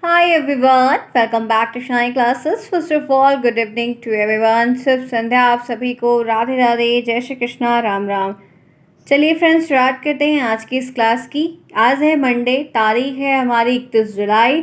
Hi everyone, welcome back to Shine Classes. First of all, good evening to everyone. शुभ संध्या आप सभी को, राधे राधे, जय श्री कृष्णा, राम राम। चलिए फ्रेंड्स, स्टार्ट करते हैं आज की इस क्लास की। आज है मंडे, तारीख है हमारी 31 जुलाई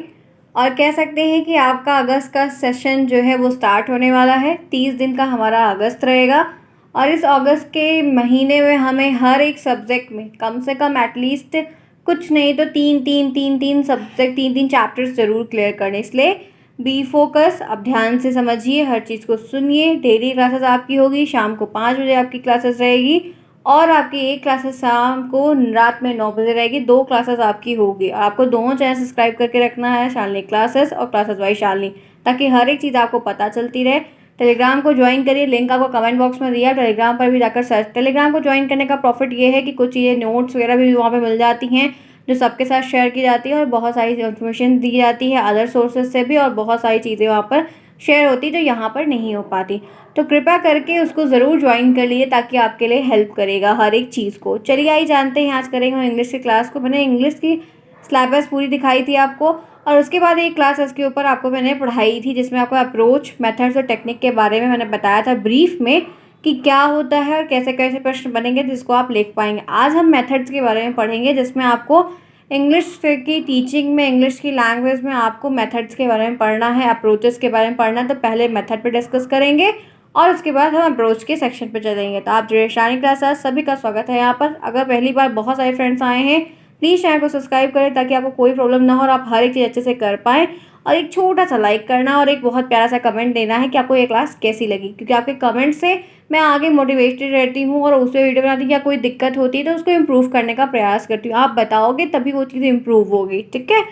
और कह सकते हैं कि आपका अगस्त का सेशन जो है वो स्टार्ट होने वाला है। 30 दिन का हमारा अगस्त रहेगा और इस अगस्त के महीने में हमें हर एक सब्जेक्ट में कम से कम एटलीस्ट कुछ नहीं तो तीन सब्जेक्ट, तीन चैप्टर्स ज़रूर क्लियर करने। इसलिए बी फोकस, अब ध्यान से समझिए, हर चीज़ को सुनिए। डेली क्लासेस आपकी होगी, शाम को 5 बजे आपकी क्लासेस रहेगी और आपकी एक क्लासेस शाम को रात में 9 बजे रहेगी। 2 क्लासेस आपकी होगी। आपको दोनों चैनल सब्सक्राइब करके रखना है, शालिनी क्लासेस और क्लासेस बाई शालिनी, ताकि हर एक चीज़ आपको पता चलती रहे। टेलीग्राम को ज्वाइन करिए, लिंक आपको कमेंट बॉक्स में दिया, टेलीग्राम पर भी जाकर सर्च। टेलीग्राम को ज्वाइन करने का प्रॉफिट ये है कि कुछ चीज़ें, नोट्स वगैरह भी वहाँ पे मिल जाती हैं जो सबके साथ शेयर की जाती है और बहुत सारी इन्फॉर्मेशन दी जाती है अदर सोर्सेज से भी, और बहुत सारी चीज़ें वहाँ पर शेयर होती है जो यहाँ पर नहीं हो पाती। तो कृपया करके उसको ज़रूर ज्वाइन कर लिए ताकि आपके लिए हेल्प करेगा हर एक चीज़ को। चलिए आइए जानते हैं, आज करेंगे हम इंग्लिश की क्लास को। मैंने इंग्लिश की सिलेबस पूरी दिखाई थी आपको और उसके बाद एक क्लास इसके ऊपर आपको मैंने पढ़ाई थी जिसमें आपको अप्रोच, मेथड्स और टेक्निक के बारे में मैंने बताया था ब्रीफ में कि क्या होता है और कैसे कैसे प्रश्न बनेंगे जिसको आप लिख पाएंगे। आज हम मेथड्स के बारे में पढ़ेंगे जिसमें आपको इंग्लिश की टीचिंग में, इंग्लिश की लैंग्वेज में आपको मेथड्स के बारे में पढ़ना है, अप्रोचेस के बारे में पढ़ना है। तो पहले मेथड पे डिस्कस करेंगे और उसके बाद हम अप्रोच के सेक्शन पे चलेंगे। तो आप जो शाइनी क्लासेस, सभी का स्वागत है यहाँ पर। अगर पहली बार बहुत सारे फ्रेंड्स आए हैं, प्लीज़ चैनल को सब्सक्राइब करें ताकि आपको कोई प्रॉब्लम ना हो और आप हर एक चीज़ अच्छे से कर पाएँ। और एक छोटा सा लाइक करना और एक बहुत प्यारा सा कमेंट देना है कि आपको ये क्लास कैसी लगी, क्योंकि आपके कमेंट से मैं आगे मोटिवेटेड रहती हूँ और उसमें वीडियो बनाती हूँ। या कोई दिक्कत होती है तो उसको इम्प्रूव करने का प्रयास करती हूँ। आप बताओगे तभी वो चीज़ इम्प्रूव होगी, ठीक है।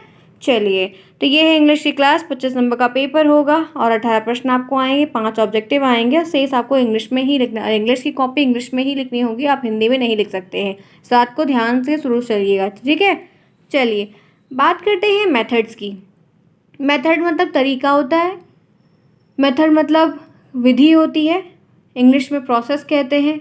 चलिए, तो ये है इंग्लिश की क्लास। 25 नंबर का पेपर होगा और 18 प्रश्न आपको आएंगे, 5 ऑब्जेक्टिव आएंगे और शेष आपको इंग्लिश में ही लिखना। इंग्लिश की कॉपी इंग्लिश में ही लिखनी होगी, आप हिंदी में नहीं लिख सकते हैं। इस बात को ध्यान से शुरू चलिएगा, ठीक है। चलिए बात करते हैं मेथड्स की। मेथड मतलब तरीका होता है, मेथड मतलब विधि होती है, इंग्लिश में प्रोसेस कहते हैं,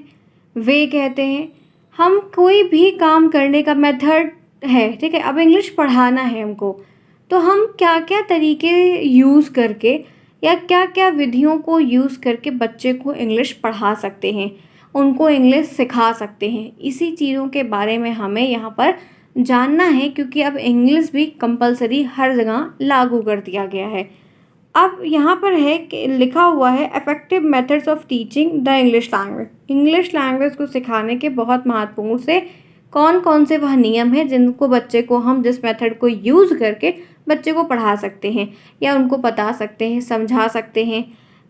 वे कहते हैं। हम कोई भी काम करने का मेथड है, ठीक है। अब इंग्लिश पढ़ाना है हमको, तो हम क्या क्या तरीके यूज़ करके या क्या क्या विधियों को यूज़ करके बच्चे को इंग्लिश पढ़ा सकते हैं, उनको इंग्लिश सिखा सकते हैं, इसी चीज़ों के बारे में हमें यहाँ पर जानना है, क्योंकि अब इंग्लिश भी कंपलसरी हर जगह लागू कर दिया गया है। अब यहाँ पर है कि लिखा हुआ है effective methods of teaching the English language. English language को सिखाने के बहुत महत्वपूर्ण से कौन कौन से वह नियम हैं जिनको बच्चे को हम जिस मेथड को यूज़ करके बच्चे को पढ़ा सकते हैं या उनको बता सकते हैं, समझा सकते हैं।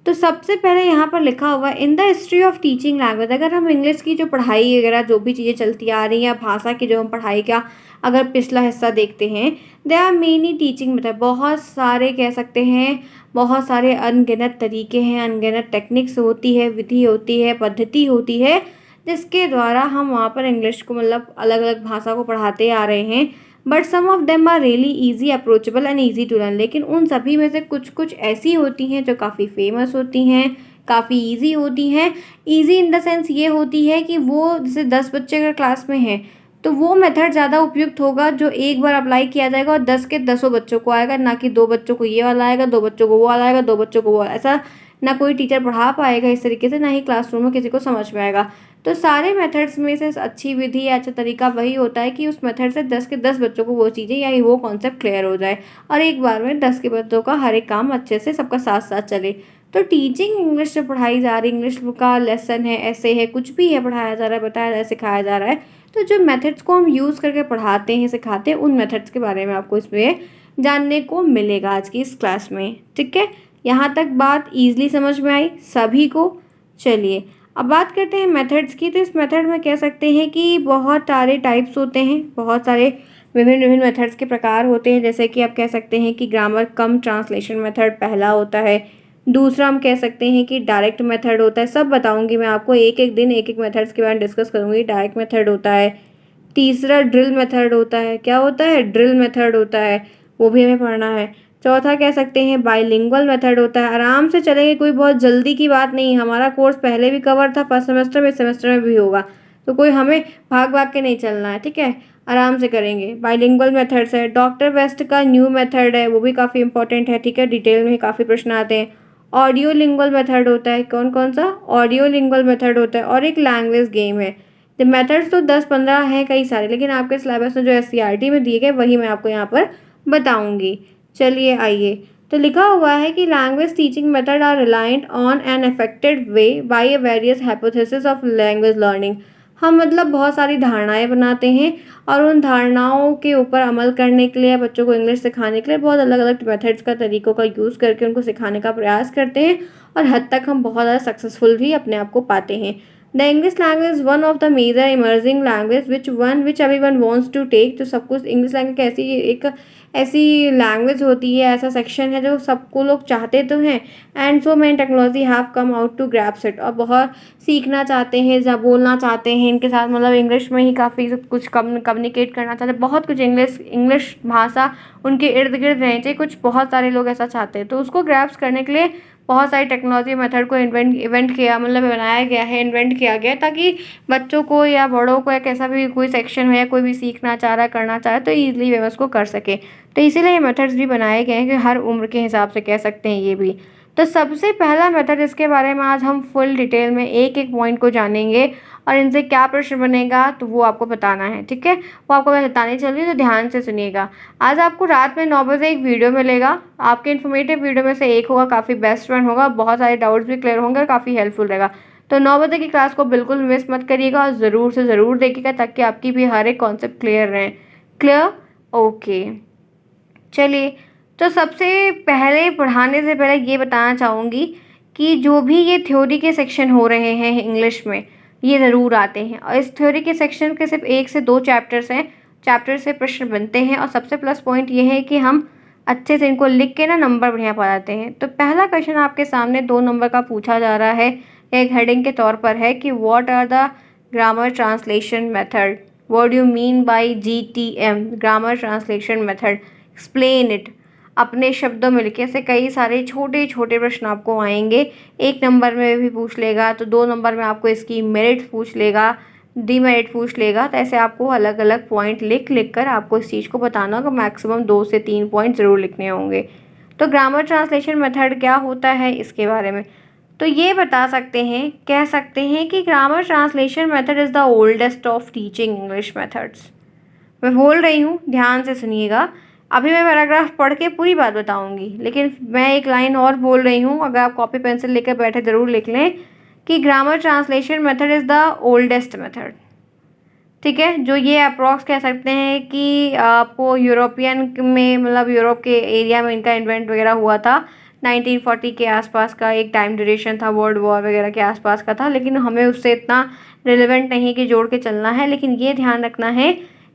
तो सबसे पहले यहाँ पर लिखा हुआ है in the history of teaching language. अगर हम इंग्लिश की जो पढ़ाई वगैरह जो भी चीज़ें चलती आ रही हैं या भाषा की जो हम पढ़ाई का अगर पिछला हिस्सा देखते हैं, there are many teaching method, बहुत सारे कह सकते हैं, बहुत सारे अनगिनत तरीके हैं, अनगिनत टेक्निक्स होती है, विधि होती है, पद्धति होती है जिसके द्वारा हम वहाँ पर इंग्लिश को मतलब अलग अलग भाषा को पढ़ाते आ रहे हैं। But some of them are really easy, approachable and easy to learn. लेकिन उन सभी में से कुछ कुछ ऐसी होती हैं जो काफ़ी फेमस होती हैं, काफ़ी ईजी होती हैं। ईजी इन द सेंस ये होती है कि वो जैसे 10 बच्चे अगर क्लास में हैं तो वो मेथड ज़्यादा उपयुक्त होगा जो एक बार अप्लाई किया जाएगा और 10 के 10 बच्चों को आएगा, ना कि 2 बच्चों को ये वाला आएगा, 2 बच्चों को वो वाला आएगा, 2 बच्चों को वो। ऐसा ना कोई टीचर पढ़ा पाएगा इस तरीके से, ना ही क्लासरूम में किसी को समझ में आएगा। तो सारे मेथड्स में से अच्छी विधि या अच्छा तरीका वही होता है कि उस मेथड से 10 के 10 बच्चों को वो चीज़ें या वो कॉन्सेप्ट क्लियर हो जाए और एक बार में 10 के बच्चों का हर एक काम अच्छे से सबका साथ साथ चले। तो टीचिंग इंग्लिश से पढ़ाई जा रही, इंग्लिश का लेसन है, ऐसे है, कुछ भी है, पढ़ाया जा रहा है, बताया जा रहा है, सिखाया जा रहा है, तो जो मेथड्स को हम यूज़ करके पढ़ाते हैं, सिखाते हैं, उन मेथड्स के बारे में आपको इसमें जानने को मिलेगा आज की इस क्लास में, ठीक है। यहाँ तक बात ईजिली समझ में आई सभी को। चलिए अब बात करते हैं मेथड्स की। तो इस मेथड में कह सकते हैं कि बहुत सारे टाइप्स होते हैं, बहुत सारे विभिन्न विभिन्न मेथड्स के प्रकार होते हैं। जैसे कि आप कह सकते हैं कि ग्रामर कम ट्रांसलेशन मेथड पहला होता है। दूसरा हम कह सकते हैं कि डायरेक्ट मेथड होता है, सब बताऊंगी मैं आपको, एक एक दिन एक एक मेथड्स के बारे में डिस्कस करूंगी। डायरेक्ट मेथड होता है। तीसरा ड्रिल मेथड होता है। क्या होता है? ड्रिल मेथड होता है, वो भी हमें पढ़ना है। चौथा कह सकते हैं बाइलिंगुअल मेथड होता है। आराम से चलेंगे, कोई बहुत जल्दी की बात नहीं, हमारा कोर्स पहले भी कवर था फर्स्ट सेमेस्टर में, इस सेमेस्टर में भी होगा, तो कोई हमें भाग भाग के नहीं चलना है, ठीक है। आराम से करेंगे। बाइलिंगुअल मेथड्स है, डॉक्टर वेस्ट का न्यू मेथड है, वो भी काफ़ी इंपॉर्टेंट है, ठीक है, डिटेल में काफ़ी प्रश्न आते हैं। ऑडियो लिंगुअल मेथड होता है, कौन कौन सा? ऑडियो लिंगुअल मेथड होता है, और एक लैंग्वेज गेम है। तो मेथड्स तो 10-15 हैं कई सारे, लेकिन आपके सिलेबस में जो SCERT में दिए गए वही मैं आपको यहाँ पर बताऊँगी। चलिए आइए, तो लिखा हुआ है कि language teaching method are reliant on an effected way by various hypothesis of language learning. हम मतलब बहुत सारी धारणाएं बनाते हैं और उन धारणाओं के ऊपर अमल करने के लिए, बच्चों को इंग्लिश सिखाने के लिए बहुत अलग अलग मेथड्स का, तरीकों का यूज़ करके उनको सिखाने का प्रयास करते हैं, और हद तक हम बहुत ज़्यादा सक्सेसफुल भी अपने आप को पाते हैं। The English language is one of the major emerging language which everyone wants to take. तो सब कुछ इंग्लिश लैंग्वेज ऐसी एक ऐसी लैंग्वेज होती है, ऐसा सेक्शन है जो सबको लोग चाहते तो हैं। And so many technology have come out to grasps it, और बहुत सीखना चाहते हैं या बोलना चाहते हैं इनके साथ, मतलब इंग्लिश में ही काफ़ी सब कुछ कम्युनिकेट करना चाहते हैं, बहुत कुछ इंग्लिश भाषा उनके इर्द गिर्द रहनी चाहिए, कुछ बहुत सारे लोग ऐसा चाहते हैं। तो उसको ग्रैप्स करने के लिए बहुत सारी टेक्नोलॉजी मेथड को इन्वेंट किया, मतलब बनाया गया है, इन्वेंट किया गया है, ताकि बच्चों को या बड़ों को या कैसा भी कोई सेक्शन हो या कोई भी सीखना चाह रहा है, करना चाह रहा है, तो ईजिली वे उसको कर सके। तो इसीलिए ये मेथड्स भी बनाए गए हैं कि हर उम्र के हिसाब से कह सकते हैं ये भी। तो सबसे पहला मेथड, इसके बारे में आज हम फुल डिटेल में एक एक पॉइंट को जानेंगे, और इनसे क्या प्रश्न बनेगा तो वो आपको बताना है, ठीक है। वो आपको मैं बताने चल रही हूँ, तो ध्यान से सुनिएगा। आज आपको रात में 9 बजे एक वीडियो मिलेगा, आपके इन्फॉर्मेटिव वीडियो में से एक होगा, काफ़ी बेस्ट वन होगा, बहुत सारे डाउट्स भी क्लियर होंगे और काफ़ी हेल्पफुल रहेगा। तो 9 बजे की क्लास को बिल्कुल मिस मत करिएगा, और ज़रूर से ज़रूर देखिएगा, ताकि आपकी भी हर एक कॉन्सेप्ट क्लियर रहे। क्लियर? ओके, चलिए। तो सबसे पहले पढ़ाने से पहले ये बताना चाहूँगी कि जो भी ये थ्योरी के सेक्शन हो रहे हैं इंग्लिश में, ये ज़रूर आते हैं, और इस थ्योरी के सेक्शन के सिर्फ 1 से 2 चैप्टर्स हैं, चैप्टर से प्रश्न बनते हैं, और सबसे प्लस पॉइंट ये है कि हम अच्छे से इनको लिख के ना नंबर बढ़िया पा जाते हैं। तो पहला क्वेश्चन आपके सामने 2 नंबर का पूछा जा रहा है, एक हेडिंग के तौर पर है कि what are the grammar translation method, what do you mean by GTM, grammar translation method, explain it. अपने शब्दों में लिखे। ऐसे कई सारे छोटे छोटे प्रश्न आपको आएंगे, 1 नंबर में भी पूछ लेगा, तो 2 नंबर में आपको इसकी मेरिट पूछ लेगा, डीमेरिट पूछ लेगा। तो ऐसे आपको अलग अलग पॉइंट लिख कर आपको इस चीज़ को बताना होगा, मैक्सिमम 2 से 3 पॉइंट ज़रूर लिखने होंगे। तो ग्रामर ट्रांसलेशन मेथड क्या होता है, इसके बारे में तो ये बता सकते हैं, कह सकते हैं कि grammar translation method is the oldest of teaching English methods. मैं बोल रही हूँ, ध्यान से सुनिएगा। अभी मैं पैराग्राफ पढ़ के पूरी बात बताऊंगी, लेकिन मैं एक लाइन और बोल रही हूँ, अगर आप कॉपी पेंसिल लेकर बैठे ज़रूर लिख लें कि grammar translation method is the oldest method, ठीक है। जो ये अप्रॉक्स कह सकते हैं कि आपको यूरोपियन में, मतलब यूरोप के एरिया में इनका इन्वेंट वगैरह हुआ था 1940 के आसपास का, एक टाइम ड्यूरेशन था, वर्ल्ड वॉर वगैरह के आसपास का था, लेकिन हमें उससे इतना रिलेवेंट नहीं कि जोड़ के चलना है। लेकिन ये ध्यान रखना है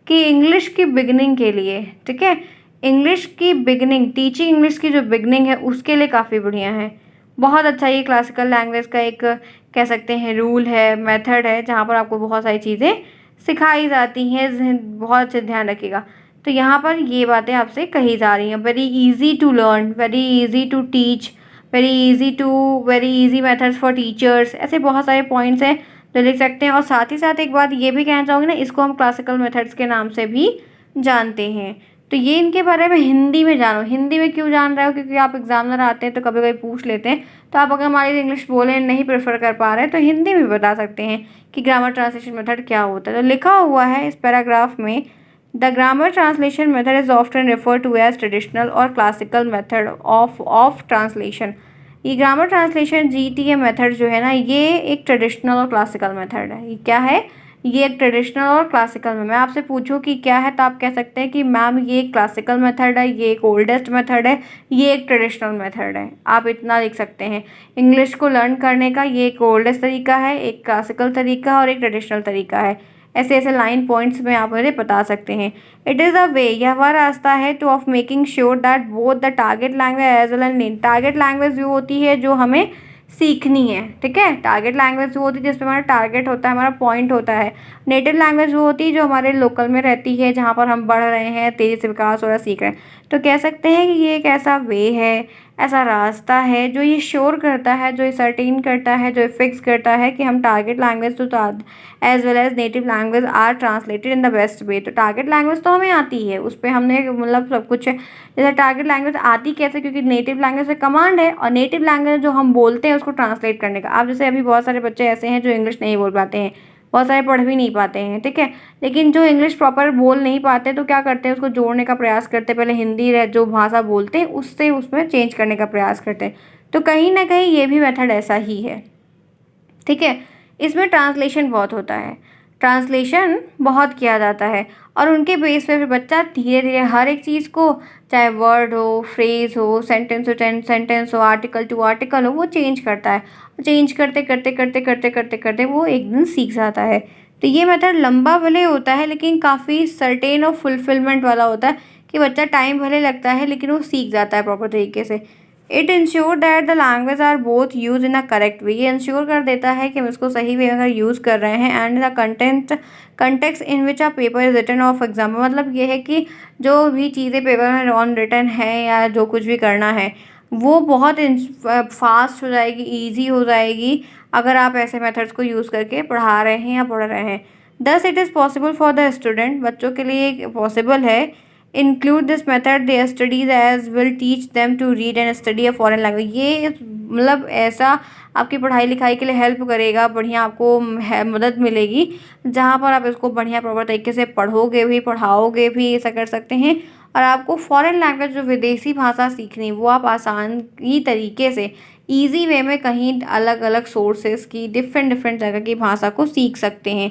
कि इंग्लिश की बिगनिंग के लिए, ठीक है, इंग्लिश की बिगनिंग, टीचिंग इंग्लिश की जो बिगनिंग है उसके लिए काफ़ी बढ़िया है, बहुत अच्छा। ये क्लासिकल लैंग्वेज का एक कह सकते हैं रूल है, मेथड है, जहाँ पर आपको बहुत सारी चीज़ें सिखाई जाती हैं, बहुत अच्छे ध्यान रखिएगा। तो यहाँ पर ये बातें आपसे कही जा रही हैं, very easy to learn, very easy to teach, very easy methods for teachers, ऐसे बहुत सारे पॉइंट्स हैं जो लिख सकते हैं। और साथ ही साथ एक बात ये भी कहना चाहूँगी ना, इसको हम क्लासिकल मेथड्स के नाम से भी जानते हैं। तो ये इनके बारे में हिंदी में जानो। हिंदी में क्यों जान रहे हो, क्योंकि आप एग्जामिनर आते हैं तो कभी कभी पूछ लेते हैं, तो आप अगर हमारी इंग्लिश बोले नहीं प्रेफर कर पा रहे हैं तो हिंदी में बता सकते हैं कि ग्रामर ट्रांसलेशन मेथड क्या होता है। तो लिखा हुआ है इस पैराग्राफ में, the grammar translation method is often refer to as traditional और क्लासिकल मेथड ऑफ ट्रांसलेशन। ये ग्रामर ट्रांसलेशन GTM मेथड जो है ना, ये एक ट्रेडिशनल और क्लासिकल मेथड है। ये क्या है, ये एक ट्रेडिशनल और क्लासिकल में। मैं आपसे पूछूं कि क्या है, तो आप कह सकते हैं कि मैम ये एक क्लासिकल मेथड है, ये एक ओल्डेस्ट मेथड है, ये एक ट्रेडिशनल मेथड है। आप इतना लिख सकते हैं। इंग्लिश को लर्न करने का ये एक ओल्डेस्ट तरीका है, एक क्लासिकल तरीका और एक ट्रेडिशनल तरीका है। ऐसे ऐसे लाइन पॉइंट्स में आप मुझे बता सकते हैं। इट इज़ अ वे, यह वह रास्ता है to of making sure that both the target language as well and target language जो होती है जो हमें सीखनी है, ठीक है। टारगेट लैंग्वेज जो होती है जिसमें हमारा टारगेट होता है, हमारा पॉइंट होता है। नेटिव लैंग्वेज वो होती है जो हमारे लोकल में रहती है, जहाँ पर हम बढ़ रहे हैं, तेज़ी से विकास हो रहा है, सीख रहे हैं। तो कह सकते हैं कि ये एक ऐसा वे है, ऐसा रास्ता है जो ये श्योर करता है, जो ये सर्टेन करता है, जो ये फिक्स करता है कि हम टारगेट लैंग्वेज तो as well as native language are translated in the best way. तो टारगेट लैंग्वेज तो हमें आती है, उस पर हमने मतलब सब कुछ, जैसे टारगेट लैंग्वेज आती कैसे, क्योंकि नेटिव लैंग्वेज से कमांड है, और नेटिव लैंग्वेज जो हम बोलते हैं उसको ट्रांसलेट करने का। आप जैसे अभी बहुत सारे बच्चे ऐसे हैं जो इंग्लिश नहीं बोल पाते हैं, बहुत सारे पढ़ भी नहीं पाते हैं, ठीक है, लेकिन जो इंग्लिश प्रॉपर बोल नहीं पाते तो क्या करते हैं, उसको जोड़ने का प्रयास करते हैं, पहले हिंदी जो भाषा बोलते हैं उससे उसमें चेंज करने का प्रयास करते हैं। तो कहीं ना कहीं ये भी मेथड ऐसा ही है, ठीक है। इसमें ट्रांसलेशन बहुत होता है, ट्रांसलेशन बहुत किया जाता है, और उनके बेस पे फिर बच्चा धीरे धीरे हर एक चीज़ को, चाहे वर्ड हो, फ्रेज हो, सेंटेंस हो, आर्टिकल टू आर्टिकल हो, वो चेंज करता है। चेंज करते करते करते करते करते करते वो एक दिन सीख जाता है। तो ये मेथड लंबा भले होता है लेकिन काफ़ी सर्टेन और फुलफिलमेंट वाला होता है, कि बच्चा टाइम भले लगता है लेकिन वो सीख जाता है प्रॉपर तरीके से। It ensure that the language are both use in a correct way. ये इंश्योर कर देता है कि हम इसको सही वे में अगर यूज़ कर रहे हैं, and the context in which a paper is written. Of example मतलब ये है कि जो भी चीज़ें पेपर में ऑन रिटन है या जो कुछ भी करना है वो बहुत फास्ट हो जाएगी, ईजी हो जाएगी, अगर आप ऐसे मेथड्स को यूज़ करके पढ़ा रहे हैं या पढ़ रहे हैं। Thus it is possible for the student, बच्चों के लिए पॉसिबल है। Include this method their studies as will teach them to read and study a foreign language. ये मतलब ऐसा आपकी पढ़ाई लिखाई के लिए हेल्प करेगा, बढ़िया आपको मदद मिलेगी, जहाँ पर आप इसको बढ़िया प्रॉपर तरीके से पढ़ोगे भी, पढ़ाओगे भी, ऐसा कर सकते हैं। और आपको फॉरेन लैंग्वेज जो विदेशी भाषा सीखनी, वो आप आसान ही तरीके से ईजी वे में कहीं अलग अलग सोर्सेज की डिफरेंट डिफरेंट जगह की भाषा को सीख सकते हैं,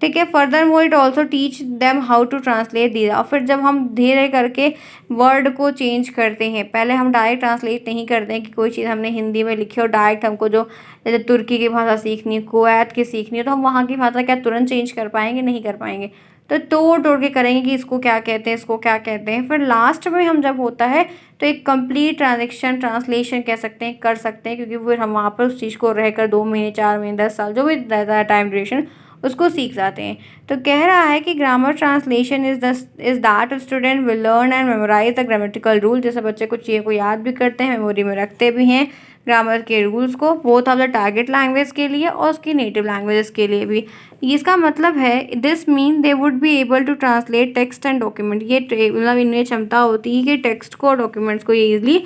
ठीक है। Further more it also teach them how to translate the. और फिर जब हम धीरे करके वर्ड को चेंज करते हैं, पहले हम डायरेक्ट ट्रांसलेट नहीं करते हैं कि कोई चीज़ हमने हिंदी में लिखी और डायरेक्ट हमको जो जैसे तुर्की की भाषा सीखनी है, कुवैत की सीखनी है, तो हम वहाँ की भाषा क्या तुरंत चेंज कर पाएंगे? नहीं कर पाएंगे। तो तोड़ तोड़ के करेंगे कि इसको क्या कहते हैं, इसको क्या कहते हैं। फिर लास्ट में हम जब होता है तो एक कंप्लीट ट्रांसलेशन कह सकते हैं, कर सकते हैं, क्योंकि फिर हम वहाँ पर उस चीज़ को रहकर 2 महीने, 4 महीने, 10 साल जो भी रहता है टाइम ड्यूरेशन, उसको सीख जाते हैं। तो कह रहा है कि grammar translation is that student will learn and memorize the grammatical rule. जैसे बच्चे कुछ चीज़ों को याद भी करते हैं, मेमोरी में रखते भी हैं ग्रामर के रूल्स को, both of the target language के लिए और उसकी नेटिव लैंग्वेजेस के लिए भी। इसका मतलब है this mean they would be able to translate text and document. ये मतलब इनमें क्षमता होती है कि टेक्स्ट को और डॉक्यूमेंट्स को ये ईजिली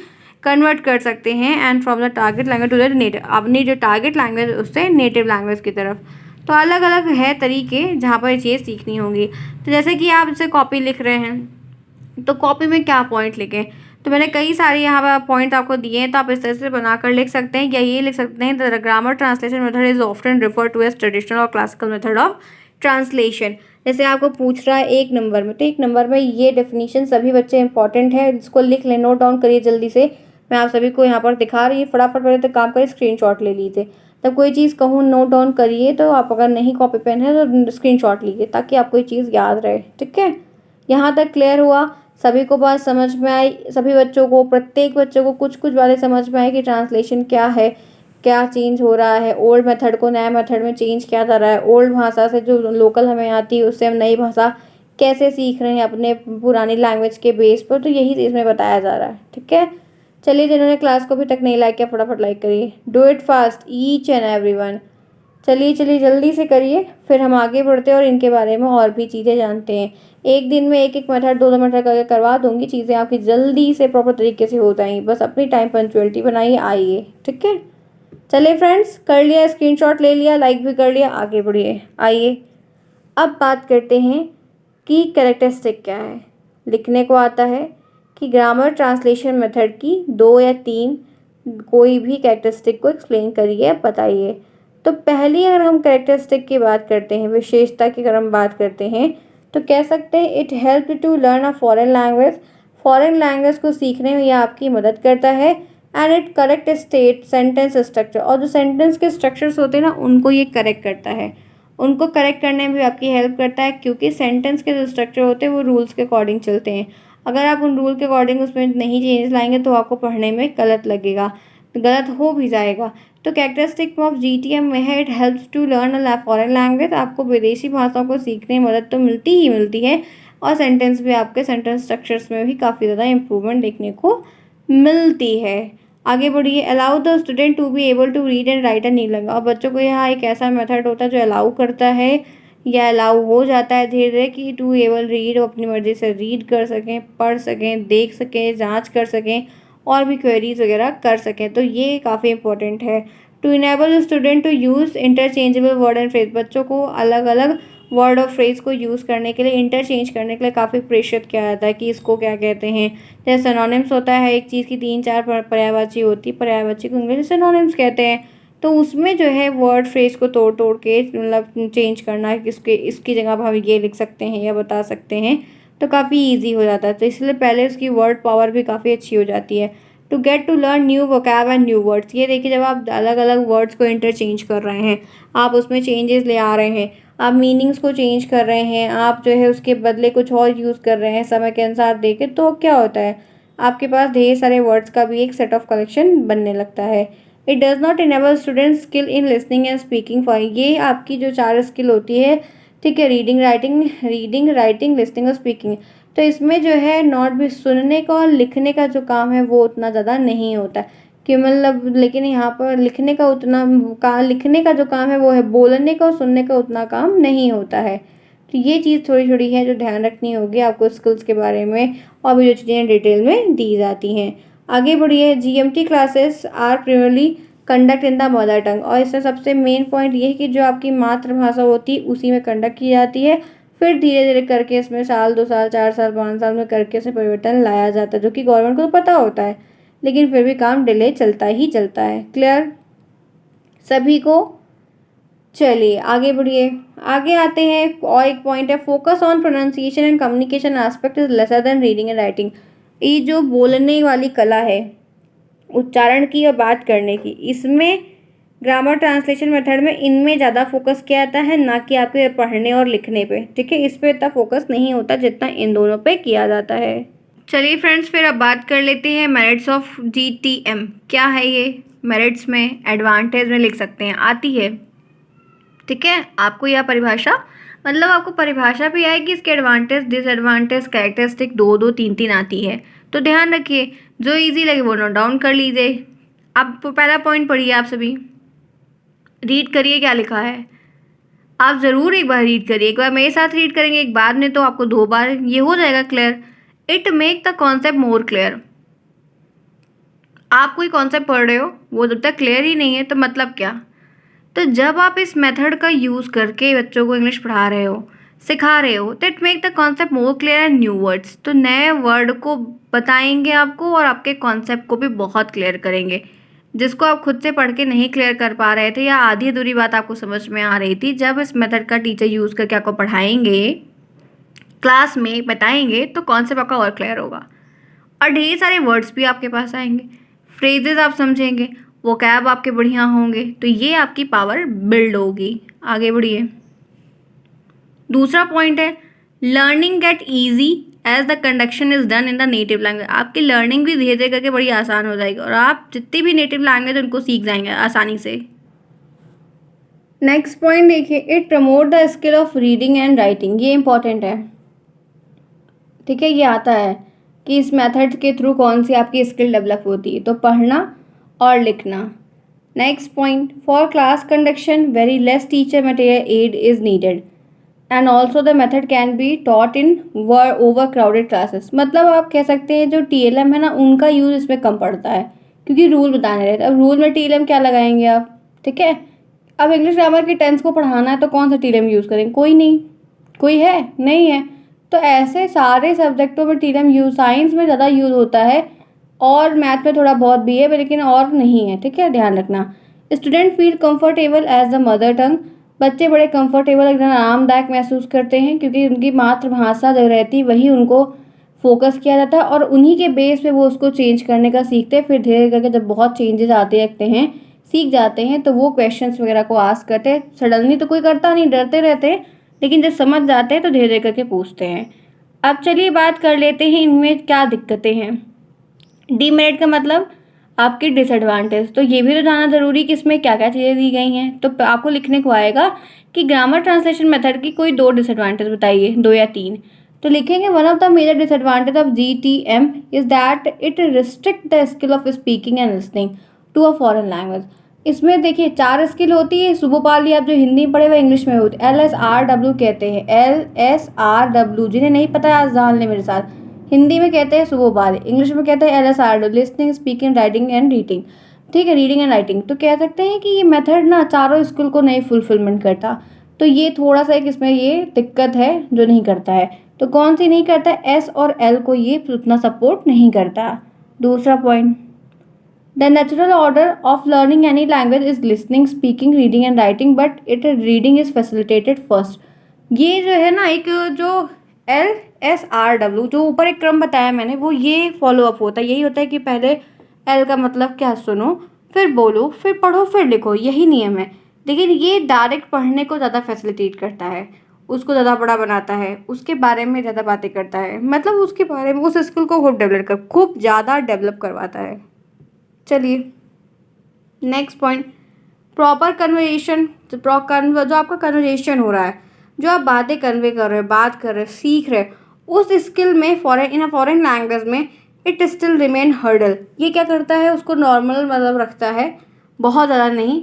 कन्वर्ट कर सकते हैं, and from the target language to the native, अपनी जो टारगेट लैंग्वेज उससे नेटिव लैंग्वेज की तरफ। तो अलग अलग है तरीके जहाँ पर ये चीज़ सीखनी होगी। तो जैसे कि आप जैसे कॉपी लिख रहे हैं, तो कॉपी में क्या पॉइंट लिखें, तो मैंने कई सारे यहाँ पर पॉइंट आपको दिए हैं, तो आप इस तरह से बनाकर लिख सकते हैं, या ये लिख सकते हैं the grammar translation method is often refer to as traditional और क्लासिकल मेथड ऑफ ट्रांसलेशन। जैसे आपको पूछ रहा है 1 नंबर में, तो 1 नंबर में ये डेफिनेशन सभी बच्चे इंपॉर्टेंट है, इसको लिख लें, नोट डाउन करिए जल्दी से। मैं आप सभी को यहाँ पर दिखा रही हूँ, फटाफट पहले तो काम करिए, स्क्रीनशॉट ले लीजिए। तब कोई चीज़ कहूँ नोट डाउन करिए, तो आप अगर नहीं कॉपी पेन है तो स्क्रीनशॉट लीजिए, ताकि आपको ये चीज़ याद रहे, ठीक है। यहाँ तक क्लियर हुआ? सभी को बात समझ में आई? सभी बच्चों को, प्रत्येक बच्चों को कुछ कुछ बातें समझ में आई कि ट्रांसलेशन क्या है, क्या चेंज हो रहा है, ओल्ड मेथड को नया मेथड में चेंज किया जा रहा है, ओल्ड भाषा से जो लोकल हमें आती है उससे हम नई भाषा कैसे सीख रहे हैं अपने पुरानी लैंग्वेज के बेस पर। तो यही इसमें बताया जा रहा है, ठीक है। चलिए, जिन्होंने क्लास को अभी तक नहीं लाइक किया फटाफट लाइक करिए, do it fast each and everyone. चलिए चलिए जल्दी से करिए, फिर हम आगे बढ़ते हैं और इनके बारे में और भी चीज़ें जानते हैं। एक दिन में एक एक मेथड, 2 2 मेथड करके करवा दूंगी, चीज़ें आपकी जल्दी से प्रॉपर तरीके से हो जाएंगी। बस अपनी टाइम पंक्चुअलिटी बनाइए, आइए, ठीक है। चलिए फ्रेंड्स, कर लिया, स्क्रीनशॉट ले लिया, लाइक भी कर लिया, आगे बढ़िए, आइए। अब बात करते हैं कि कैरेक्टरिस्टिक क्या है। लिखने को आता है कि ग्रामर ट्रांसलेशन मेथड की 2 या 3 कोई भी कैरेक्टरिस्टिक को एक्सप्लेन करिए, बताइए। तो पहली अगर हम कैरेक्टरिस्टिक की बात करते हैं, विशेषता की अगर हम बात करते हैं, तो कह सकते हैं it help to learn a foreign language. Foreign language को सीखने में यह आपकी मदद करता है। And it correct state sentence structure, और जो सेंटेंस के स्ट्रक्चर्स होते हैं ना, उनको ये करेक्ट करता है, उनको करेक्ट करने में भी आपकी हेल्प करता है, क्योंकि सेंटेंस के जो स्ट्रक्चर होते हैं वो रूल्स के अकॉर्डिंग चलते हैं। अगर आप उन रूल के अकॉर्डिंग उसमें नहीं चेंजेस लाएंगे तो आपको पढ़ने में गलत लगेगा, गलत हो भी जाएगा। तो कैरेक्टरिस्टिक ऑफ जीटीएम में है it helps to learn a foreign language. आपको विदेशी भाषाओं को सीखने में मदद तो मिलती ही मिलती है, और सेंटेंस भी आपके सेंटेंस स्ट्रक्चर्स में भी काफ़ी ज़्यादा इम्प्रूवमेंट देखने को मिलती है। आगे बढ़िए, allow the student to be able to read and write a new language. और बच्चों को यहाँ एक ऐसा मेथड होता है जो अलाउ करता है या अलाउ हो जाता है धीरे धीरे कि टू एबल रीड, वो अपनी मर्जी से रीड कर सकें, पढ़ सकें, देख सकें, जांच कर सकें और भी क्वेरीज वगैरह कर सकें। तो ये काफ़ी इंपॉर्टेंट है। To enable student to use interchangeable word and phrase, बच्चों को अलग अलग वर्ड और फ्रेज को यूज़ करने के लिए, इंटरचेंज करने के लिए काफ़ी प्रेरित किया जाता है कि इसको क्या कहते हैं। जैसे सिनोनिम्स होता है, एक चीज़ की 3-4 पर्यायवाची होती है, पर्यायवाची को इंग्लिश में सिनोनिम्स कहते हैं। तो उसमें जो है वर्ड फ्रेज को तोड़ तोड़ के मतलब चेंज करना है, किसके इसकी जगह पर हम ये लिख सकते हैं या बता सकते हैं, तो काफ़ी ईजी हो जाता है। तो इसलिए पहले उसकी वर्ड पावर भी काफ़ी अच्छी हो जाती है। To get to learn new vocab and new words, ये देखिए जब आप अलग अलग वर्ड्स को इंटरचेंज कर रहे हैं, आप उसमें चेंजेस ले आ रहे हैं, आप मीनिंग्स को चेंज कर रहे हैं, आप जो है उसके बदले कुछ और यूज़ कर रहे हैं समय के अनुसार देके, तो क्या होता है आपके पास ढेर सारे वर्ड्स का भी एक सेट ऑफ कलेक्शन बनने लगता है। It does not enable student skill in listening and speaking for, ये आपकी जो 4 स्किल होती है, ठीक है, रीडिंग राइटिंग लिसनिंग और स्पीकिंग, तो इसमें जो है नॉट भी सुनने का और लिखने का जो काम है वो उतना ज़्यादा नहीं होता है कि मतलब, लेकिन यहाँ पर लिखने का लिखने का जो काम है वो है, बोलने का और सुनने का उतना काम नहीं होता है। तो ये चीज़ थोड़ी थोड़ी है जो ध्यान रखनी होगी आपको स्किल्स के बारे में, और भी जो चीज़ें डिटेल में दी जाती हैं। आगे बढ़िए, GMT classes are primarily conduct in the mother tongue, और इसका सबसे मेन पॉइंट ये है कि जो आपकी मातृभाषा होती है उसी में कंडक्ट की जाती है, फिर धीरे धीरे करके इसमें साल 2 साल 4 साल 5 साल में करके इसमें परिवर्तन लाया जाता है, जो कि गवर्नमेंट को तो पता होता है, लेकिन फिर भी काम डिले चलता ही चलता है। क्लियर सभी को? चलिए आगे बढ़िए, आगे आते हैं। और एक पॉइंट है, focus on pronunciation and communication aspect is lesser than reading and writing. ये जो बोलने वाली कला है, उच्चारण की और बात करने की, इसमें ग्रामर ट्रांसलेशन मेथड में इनमें ज़्यादा फोकस किया जाता है, ना कि आपके पढ़ने और लिखने पे, ठीक है, इस पे इतना फोकस नहीं होता जितना इन दोनों पे किया जाता है। चलिए फ्रेंड्स, फिर अब बात कर लेते हैं मेरिट्स ऑफ GTM। क्या है ये? मेरिट्स में एडवांटेज में लिख सकते हैं, आती है, ठीक है, आपको यह परिभाषा, मतलब आपको परिभाषा भी आएगी, इसके एडवांटेज डिसएडवांटेज कैरेक्टरिस्टिक 2-2 3-3 आती है, तो ध्यान रखिए, जो इजी लगे वो नोट डाउन कर लीजिए। अब पहला पॉइंट पढ़िए, आप सभी रीड करिए क्या लिखा है, आप ज़रूर एक बार रीड करिए, एक बार मेरे साथ रीड करेंगे, एक बार में तो आपको 2 बार ये हो जाएगा clear. It make the concept more clear, आप कोई कॉन्सेप्ट पढ़ रहे हो वो जब तक क्लियर ही नहीं है तो मतलब क्या, तो जब आप इस मेथड का यूज़ करके बच्चों को इंग्लिश पढ़ा रहे हो, सिखा रहे हो, तो it make the concept more clear and new words, तो नए वर्ड को बताएंगे आपको और आपके कॉन्सेप्ट को भी बहुत क्लियर करेंगे, जिसको आप खुद से पढ़ के नहीं क्लियर कर पा रहे थे या आधी अधूरी बात आपको समझ में आ रही थी, जब इस मेथड का टीचर यूज़ करके आपको पढ़ाएंगे, क्लास में बताएंगे, तो कॉन्सेप्ट आपका और क्लियर होगा और ढेर सारे वर्ड्स भी आपके पास आएंगे, फ्रेजेस आप समझेंगे, वोकैब आपके बढ़िया होंगे, तो ये आपकी पावर बिल्ड होगी। आगे बढ़िए, दूसरा पॉइंट है, learning get easy as the conduction is done in the native language, आपकी लर्निंग भी धीरे धीरे करके बड़ी आसान हो जाएगी और आप जितनी भी नेटिव लैंग्वेज उनको सीख जाएंगे आसानी से। नेक्स्ट पॉइंट देखिए, it promote the skill of reading and writing, ये इंपॉर्टेंट है, ठीक है, ये आता है कि इस मेथड के थ्रू कौन सी आपकी स्किल डेवलप होती है, तो पढ़ना और लिखना। Next point, for class conduction very less teacher material aid is needed and also the method can be taught in over crowded classes, मतलब आप कह सकते हैं जो TLM है ना, उनका यूज़ इसमें कम पड़ता है क्योंकि रूल बताने रहते हैं। अब रूल में TLM क्या लगाएंगे आप, ठीक है, अब इंग्लिश ग्रामर की टेंस को पढ़ाना है तो कौन सा TLM यूज़ करेंगे, कोई नहीं, कोई है नहीं है, तो ऐसे सारे सब्जेक्टों में TLM यूज, साइंस में ज़्यादा यूज़ होता है और मैथ में थोड़ा बहुत भी है लेकिन और नहीं है, ठीक है, ध्यान रखना। Student feel comfortable as the mother tongue, बच्चे बड़े कंफर्टेबल एकदम आरामदायक महसूस करते हैं क्योंकि उनकी मातृभाषा जो रहती है वही उनको फोकस किया जाता है और उन्हीं के बेस पे वो उसको चेंज करने का सीखते हैं, फिर धीरे करके जब बहुत चेंजेस आते रहते हैं, सीख जाते हैं, तो वो क्वेश्चंस वगैरह को आस्क करते हैं। सडनली तो कोई करता नहीं, डरते रहते हैं, लेकिन जब समझ जाते हैं तो धीरे धीरे करके पूछते हैं। अब चलिए बात कर लेते हैं इनमें क्या दिक्कतें हैं। डीमेरिट का मतलब आपकी डिसएडवांटेज, तो ये भी तो जानना ज़रूरी कि इसमें क्या क्या चीज़ें दी गई हैं, तो आपको लिखने को आएगा कि ग्रामर ट्रांसलेशन मेथड की कोई 2 डिसएडवांटेज बताइए, 2 या 3। तो लिखेंगे one of the major disadvantage of GTM is that it restrict the skill of speaking and listening to a foreign language. इसमें देखिए 4 स्किल होती है। सुबह पाली आप जो हिंदी में पढ़े हुए इंग्लिश में होती है। LSRW कहते हैं, LSRW। जिन्हें नहीं पता है आज जान ले मेरे साथ। हिंदी में कहते हैं सुबह पाली, इंग्लिश में कहते हैं LSRW, listening speaking writing and reading. ठीक है, रीडिंग एंड राइटिंग। तो कह सकते हैं कि ये मेथड ना चारों स्किल को नहीं फुलफिलमेंट करता। तो ये थोड़ा सा एक इसमें ये दिक्कत है जो नहीं करता है। तो कौन सी नहीं करता? S और L को ये उतना सपोर्ट नहीं करता। दूसरा point, the natural order of learning any language is listening speaking reading and writing but it reading is facilitated first. ये जो है ना एक जो LSRW जो ऊपर एक क्रम बताया मैंने वो ये फॉलो अप होता है। यही होता है कि पहले L का मतलब क्या सुनो, फिर बोलो, फिर पढ़ो, फिर लिखो, यही नियम है। लेकिन ये डायरेक्ट पढ़ने को ज़्यादा फैसिलिटेट करता है, उसको ज़्यादा बड़ा बनाता है, उसके बारे में ज़्यादा बातें करता है, मतलब उसके बारे में उस स्किल को खूब ज़्यादा डेवलप करवाता है। चलिए नेक्स्ट पॉइंट, प्रॉपर कन्वर्सेशन। जो आपका कन्वर्सेशन हो रहा है, जो आप बातें कन्वे कर रहे हो, बात कर रहे हो, सीख रहे हो, उस स्किल में इन अ फॉरेन लैंग्वेज में इट स्टिल रिमेन हर्डल। ये क्या करता है, उसको नॉर्मल मतलब रखता है, बहुत ज़्यादा नहीं,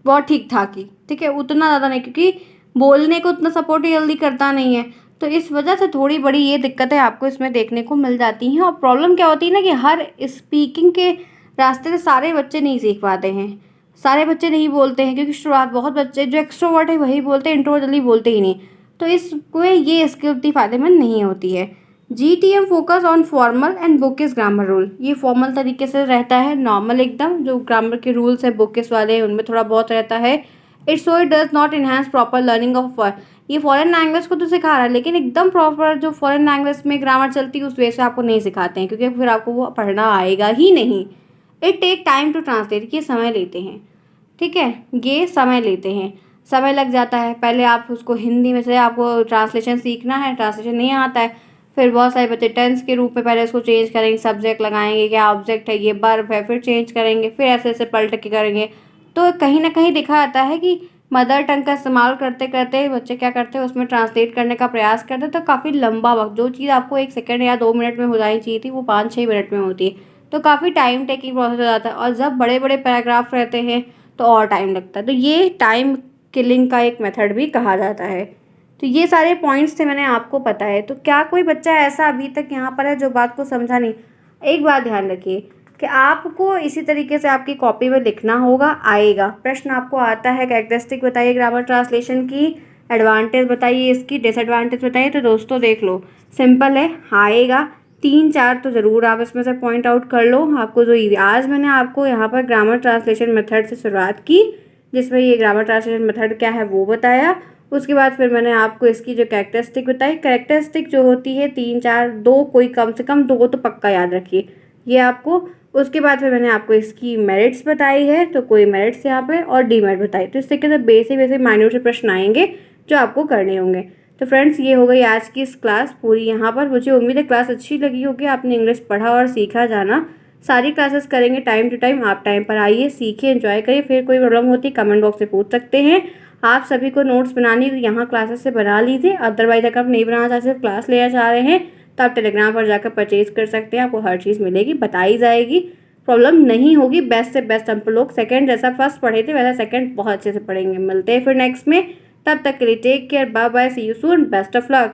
बहुत ठीक ठाक ही, ठीक है, उतना ज़्यादा नहीं, क्योंकि बोलने को उतना सपोर्ट जल्दी करता नहीं है। तो इस वजह से थोड़ी बड़ी ये दिक्कतें आपको इसमें देखने को मिल जाती हैं। और प्रॉब्लम क्या होती है ना कि हर स्पीकिंग के रास्ते से सारे बच्चे नहीं सीख पाते हैं, सारे बच्चे नहीं बोलते हैं, क्योंकि शुरुआत बहुत बच्चे जो एक्सट्रोवर्ट है वही बोलते हैं, इंट्रोवर्ट जल्दी बोलते ही नहीं। तो इसमें ये स्किल उतनी फ़ायदेमंद नहीं होती है। GTM focus on formal and bookish grammar rule. ये फॉर्मल तरीके से रहता है, नॉर्मल एकदम जो ग्रामर के रूल्स है बुकिस वाले उनमें थोड़ा बहुत रहता है। It does not enhance proper learning of. ये फॉरेन लैंग्वेज को तो सिखा रहा है, लेकिन एकदम प्रॉपर जो फॉरेन लैंग्वेज में ग्रामर चलती है उस वे से आपको नहीं सिखाते हैं, क्योंकि फिर आपको वो पढ़ना आएगा ही नहीं। It take time to translate. ये समय लेते हैं, ठीक है, ये समय लेते हैं, समय लग जाता है। पहले आप उसको हिंदी में से आपको ट्रांसलेशन सीखना है, ट्रांसलेशन नहीं आता है, फिर बहुत सारे बच्चे टेंस के रूप में पहले उसको चेंज करेंगे, सब्जेक्ट लगाएंगे, क्या ऑब्जेक्ट है, ये वर्ब है, फिर चेंज करेंगे, फिर ऐसे ऐसे पलट के करेंगे। तो कहीं ना कहीं दिखा जाता है कि मदर टंग का इस्तेमाल करते करते बच्चे क्या करते हैं, उसमें ट्रांसलेट करने का प्रयास करते हैं, तो काफ़ी लंबा वक्त, जो चीज़ आपको 1 सेकंड या 2 मिनट में हो जानी चाहिए थी वो 5-6 मिनट में होती है। तो काफ़ी टाइम टेकिंग प्रोसेस हो जाता है, और जब बड़े बड़े पैराग्राफ रहते हैं तो और टाइम लगता है। तो ये टाइम किलिंग का एक मेथड भी कहा जाता है। तो ये सारे पॉइंट्स थे, मैंने आपको पता है। तो क्या कोई बच्चा ऐसा अभी तक यहाँ पर है जो बात को समझा नहीं? एक बात ध्यान रखिए कि आपको इसी तरीके से आपकी कॉपी में लिखना होगा, आएगा प्रश्न आपको आता है, कैरेक्टरिस्टिक बताइए ग्रामर ट्रांसलेशन की, एडवांटेज बताइए, इसकी डिसएडवांटेज बताइए। तो दोस्तों देख लो, सिंपल है, आएगा 3-4 तो ज़रूर आप इसमें से पॉइंट आउट कर लो। आपको जो आज मैंने आपको यहाँ पर ग्रामर ट्रांसलेशन मेथड से शुरुआत की, जिसमें ये ग्रामर ट्रांसलेशन मेथड क्या है वो बताया। उसके बाद फिर मैंने आपको इसकी जो कैरेक्टरिस्टिक बताई, कैरेक्टरिस्टिक जो होती है 3-4, 2 कोई कम से कम 2 तो पक्का याद रखिए ये आपको। उसके बाद फिर मैंने आपको इसकी मेरिट्स बताई है, तो कोई मेरिट्स यहाँ पे और डीमेरिट बताई। तो इस तरीके से बेसिक माइन्यूट से प्रश्न आएंगे जो आपको करने होंगे। तो फ्रेंड्स ये हो गई आज की इस क्लास पूरी। यहाँ पर मुझे उम्मीद है क्लास अच्छी लगी होगी, आपने इंग्लिश पढ़ा और सीखा जाना। सारी क्लासेस करेंगे टाइम टू टाइम, आप टाइम पर आइए, सीखिए, एंजॉय करिए। फिर कोई प्रॉब्लम होती है कमेंट बॉक्स में पूछ सकते हैं। आप सभी को नोट्स बनानी तो यहाँ क्लासेस से बना लीजिए, अदरवाइज अगर आप नहीं बनाना चाहते, सिर्फ क्लास लेना चाह रहे हैं, तो आप टेलीग्राम पर जाकर परचेज कर सकते हैं। आपको हर चीज़ मिलेगी, बताई जाएगी, प्रॉब्लम नहीं होगी। बेस्ट से बेस्ट हम लोग सेकंड जैसा फर्स्ट पढ़े थे वैसा सेकंड बहुत अच्छे से पढ़ेंगे। मिलते हैं फिर नेक्स्ट में, तब तक के लिए take care, bye bye, see you soon, best of luck.